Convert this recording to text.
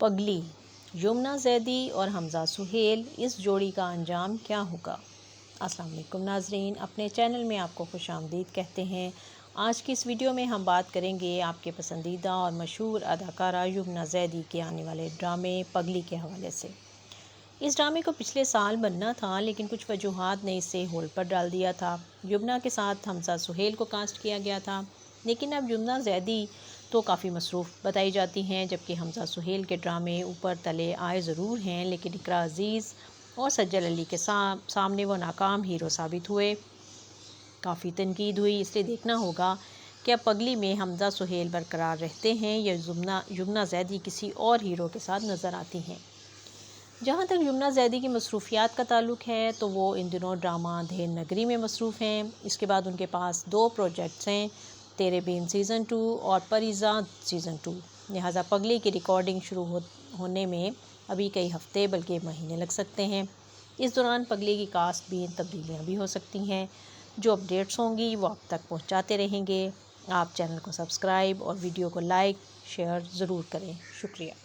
پگلی، یمنا زیدی اور حمزہ سہیل، اس جوڑی کا انجام کیا ہوگا؟ السلام علیکم ناظرین، اپنے چینل میں آپ کو خوش آمدید کہتے ہیں۔ آج کی اس ویڈیو میں ہم بات کریں گے آپ کے پسندیدہ اور مشہور اداکارہ یمنا زیدی کے آنے والے ڈرامے پگلی کے حوالے سے۔ اس ڈرامے کو پچھلے سال بننا تھا، لیکن کچھ وجوہات نے اسے ہولڈ پر ڈال دیا تھا۔ یمنا کے ساتھ حمزہ سہیل کو کاسٹ کیا گیا تھا، لیکن اب یمنا زیدی تو کافی مصروف بتائی جاتی ہیں، جبکہ حمزہ سہیل کے ڈرامے اوپر تلے آئے ضرور ہیں، لیکن اقرا عزیز اور سجل علی کے سامنے وہ ناکام ہیرو ثابت ہوئے۔ کافی تنقید ہوئی، اس لیے دیکھنا ہوگا کہ اب پگلی میں حمزہ سہیل برقرار رہتے ہیں یا یمنا زیدی کسی اور ہیرو کے ساتھ نظر آتی ہیں۔ جہاں تک یمنا زیدی کی مصروفیات کا تعلق ہے تو وہ ان دنوں ڈرامہ دھیر نگری میں مصروف ہیں۔ اس کے بعد ان کے پاس 2 پروجیکٹس ہیں، تیرے بین سیزن 2 اور پریزاں سیزن 2، لہٰذا پگلی کی ریکارڈنگ شروع ہونے میں ابھی کئی ہفتے بلکہ مہینے لگ سکتے ہیں۔ اس دوران پگلی کی کاسٹ بھی تبدیلیاں بھی ہو سکتی ہیں۔ جو اپڈیٹس ہوں گی وہ آپ تک پہنچاتے رہیں گے۔ آپ چینل کو سبسکرائب اور ویڈیو کو لائک شیئر ضرور کریں۔ شکریہ۔